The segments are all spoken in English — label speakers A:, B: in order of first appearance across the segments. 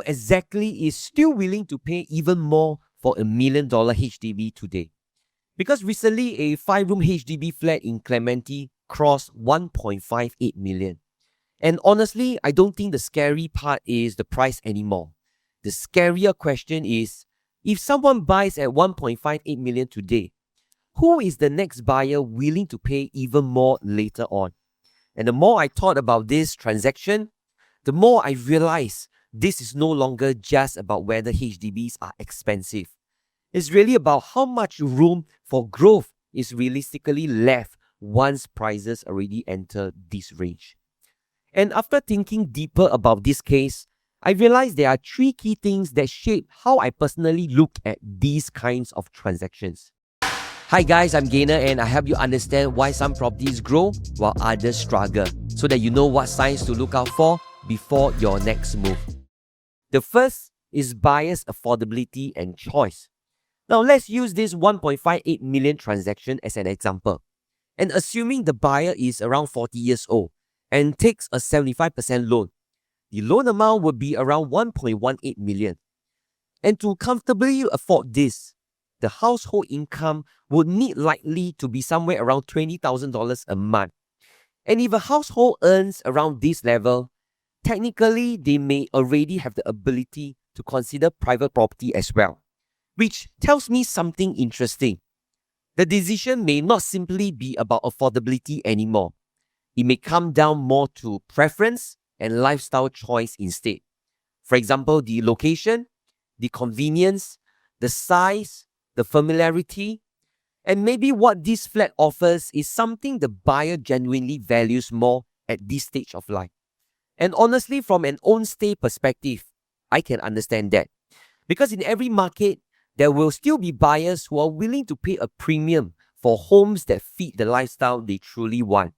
A: who exactly is still willing to pay even more for a $1 million HDB today? Because recently a 5-room HDB flat in Clementi crossed 1.58 million. And honestly, I don't think the scary part is the price anymore. The scarier question is, if someone buys at 1.58 million today, who is the next buyer willing to pay even more later on? And the more I thought about this transaction, the more I realized this is no longer just about whether HDBs are expensive. It's really about how much room for growth is realistically left once prices already enter this range. And after thinking deeper about this case, I realized there are 3 key things that shape how I personally look at these kinds of transactions. Hi guys, I'm Gainer and I help you understand why some properties grow while others struggle, so that you know what signs to look out for before your next move. The first is buyers' affordability and choice. Now let's use this 1.58 million transaction as an example. And assuming the buyer is around 40 years old and takes a 75% loan, the loan amount would be around 1.18 million. And to comfortably afford this, the household income would need likely to be somewhere around $20,000 a month. And if a household earns around this level, technically they may already have the ability to consider private property as well, which tells me something interesting. The decision may not simply be about affordability anymore. It may come down more to preference and lifestyle choice instead. For example, the location, the convenience, the size, the familiarity, and maybe what this flat offers is something the buyer genuinely values more at this stage of life. And honestly, from an own stay perspective, I can understand that. Because in every market, there will still be buyers who are willing to pay a premium for homes that fit the lifestyle they truly want.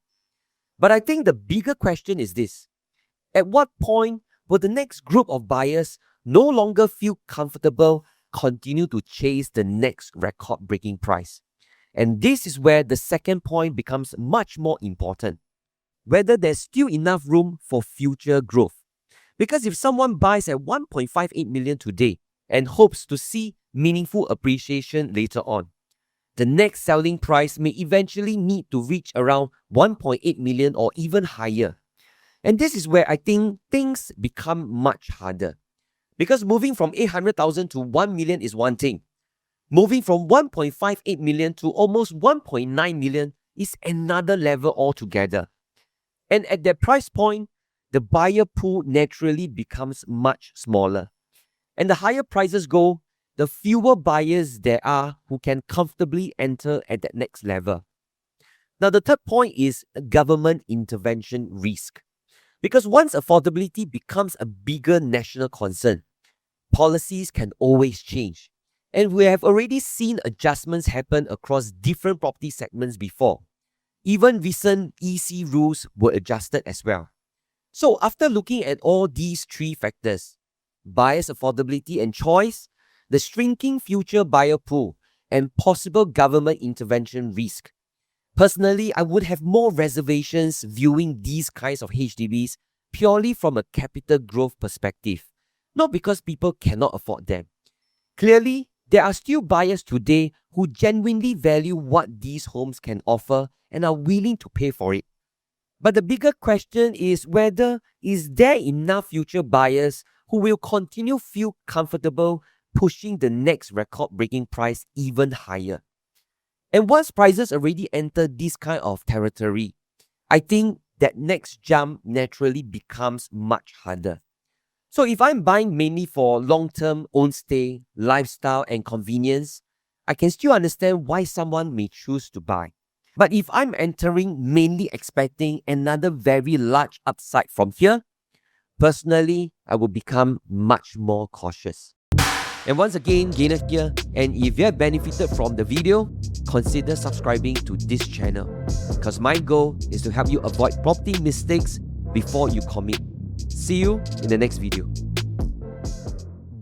A: But I think the bigger question is this: at what point will the next group of buyers no longer feel comfortable continue to chase the next record-breaking price? And this is where the second point becomes much more important: whether there's still enough room for future growth. Because if someone buys at 1.58 million today and hopes to see meaningful appreciation later on, the next selling price may eventually need to reach around 1.8 million or even higher. And this is where I think things become much harder. Because moving from 800,000 to 1 million is one thing. Moving from 1.58 million to almost 1.9 million is another level altogether. And at that price point, the buyer pool naturally becomes much smaller. And the higher prices go, the fewer buyers there are who can comfortably enter at that next level. Now, the third point is government intervention risk. Because once affordability becomes a bigger national concern, policies can always change. And we have already seen adjustments happen across different property segments before. Even recent EC rules were adjusted as well. So after looking at all these 3 factors, buyers' affordability and choice, the shrinking future buyer pool, and possible government intervention risk, personally, I would have more reservations viewing these kinds of HDBs purely from a capital growth perspective, not because people cannot afford them. Clearly, there are still buyers today who genuinely value what these homes can offer and are willing to pay for it. But the bigger question is whether is there enough future buyers who will continue feel comfortable pushing the next record-breaking price even higher. And once prices already enter this kind of territory, I think that next jump naturally becomes much harder. So if I'm buying mainly for long-term own stay, lifestyle and convenience, I can still understand why someone may choose to buy. But if I'm entering mainly expecting another very large upside from here, personally, I will become much more cautious. And once again, Gainer here, and if you have benefited from the video, consider subscribing to this channel, because my goal is to help you avoid property mistakes before you commit. See you in the next video.